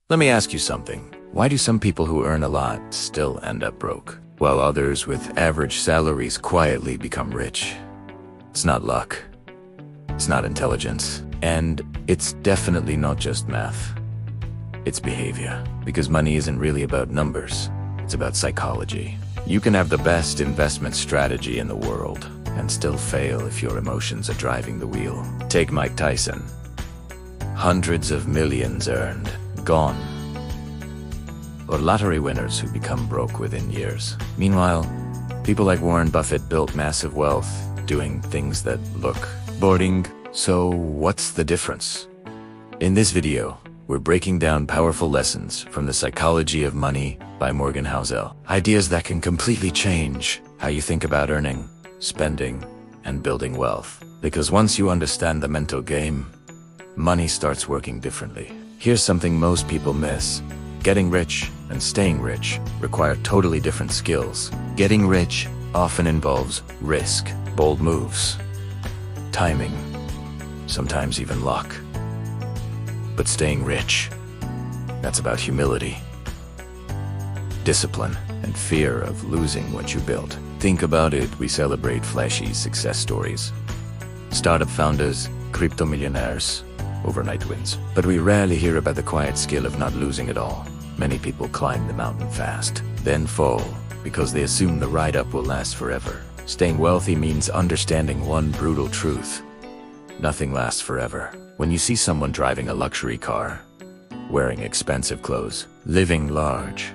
Let me ask you something. Why do some people who earn a lot still end up broke, while others with average salaries quietly become rich? It's not luck. It's not intelligence. And it's definitely not just math. It's behavior. Because money isn't really about numbers. It's about psychology. You can have the best investment strategy in the world and still fail if your emotions are driving the wheel. Take Mike Tyson. Hundreds of millions earned, gone. Or lottery winners who become broke within years. Meanwhile, people like Warren Buffett built massive wealth doing things that look boring. So what's the difference? In this video, we're breaking down powerful lessons from The Psychology of Money by Morgan Housel. Ideas that can completely change how you think about earning, spending, and building wealth. Because once you understand the mental game, money starts working differently. Here's something most people miss. Getting rich and staying rich require totally different skills. Getting rich often involves risk, bold moves, timing, sometimes even luck. But staying rich, that's about humility, discipline, and fear of losing what you built. Think about it, we celebrate flashy success stories. Startup founders, crypto millionaires, overnight wins. But we rarely hear about the quiet skill of not losing it all. Many people climb the mountain fast, then fall, because they assume the ride up will last forever. Staying wealthy means understanding one brutal truth. Nothing lasts forever. When you see someone driving a luxury car, wearing expensive clothes, living large,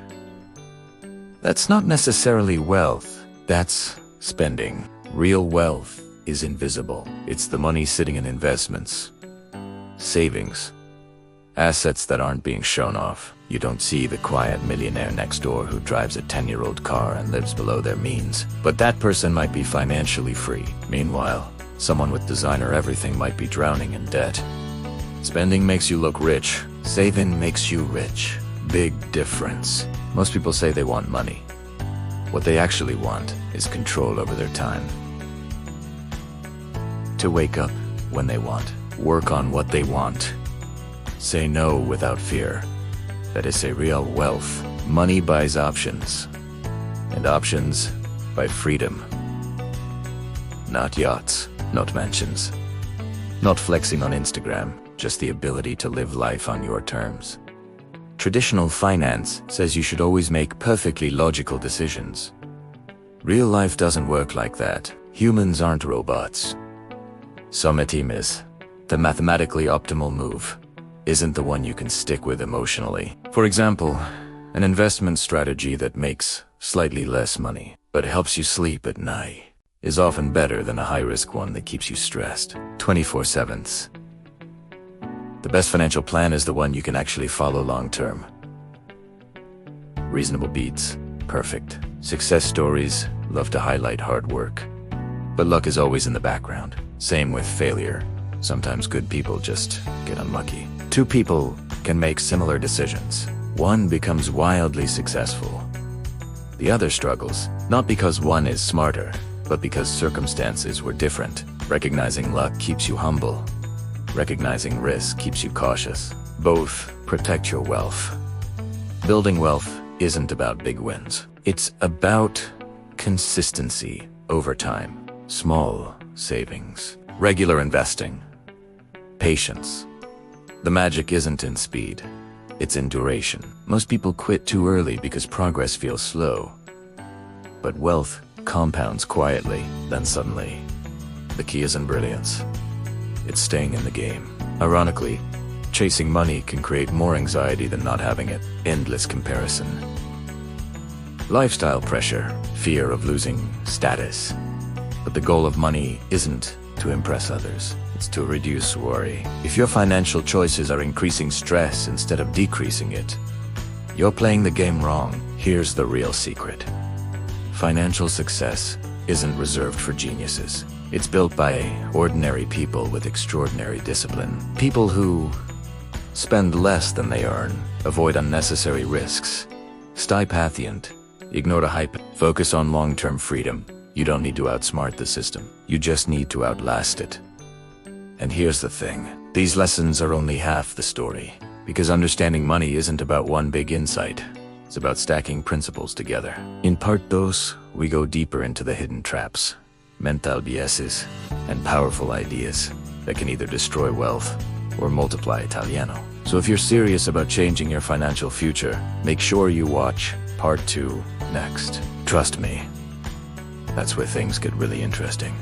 that's not necessarily wealth, that's spending. Real wealth is invisible. It's the money sitting in investments, savings, assets that aren't being shown off. You don't see the quiet millionaire next door who drives a 10-year-old car and lives below their means. But that person might be financially free. Meanwhile, someone with designer everything might be drowning in debt. Spending makes you look rich. Saving makes you rich. Big difference. Most people say they want money. What they actually want is control over their time. To wake up when they want. Work on what they want. Say no without fear. That is a real wealth. Money buys options. And options buy freedom. Not yachts, not mansions. Not flexing on Instagram, just the ability to live life on your terms. Traditional finance says you should always make perfectly logical decisions. Real life doesn't work like that. Humans aren't robots. Sommetim is. The mathematically optimal move isn't the one you can stick with emotionally. For example, an investment strategy that makes slightly less money, but helps you sleep at night, is often better than a high-risk one that keeps you stressed 24/7. The best financial plan is the one you can actually follow long-term. Reasonable beats, perfect. Success stories love to highlight hard work, but luck is always in the background. Same with failure. Sometimes good people just get unlucky. Two people can make similar decisions. One becomes wildly successful. The other struggles, not because one is smarter, but because circumstances were different. Recognizing luck keeps you humble. Recognizing risk keeps you cautious. Both protect your wealth. Building wealth isn't about big wins. It's about consistency over time. Small savings, regular investing, patience. The magic isn't in speed, it's in duration. Most people quit too early because progress feels slow. But wealth compounds quietly, then suddenly. The key isn't brilliance. It's staying in the game. Ironically, chasing money can create more anxiety than not having it. Endless comparison. Lifestyle pressure, fear of losing status. But the goal of money isn't to impress others. It's to reduce worry. If your financial choices are increasing stress instead of decreasing it, you're playing the game wrong. Here's the real secret. Financial success isn't reserved for geniuses. It's built by ordinary people with extraordinary discipline. People who spend less than they earn, avoid unnecessary risks, stay patient, ignore the hype, focus on long-term freedom. You don't need to outsmart the system. You just need to outlast it. And here's the thing. These lessons are only half the story. Because understanding money isn't about one big insight. It's about stacking principles together. In part dos, we go deeper into the hidden traps, mental biases, and powerful ideas that can either destroy wealth or multiply Italiano. So if you're serious about changing your financial future, make sure you watch part 2 next. Trust me, that's where things get really interesting.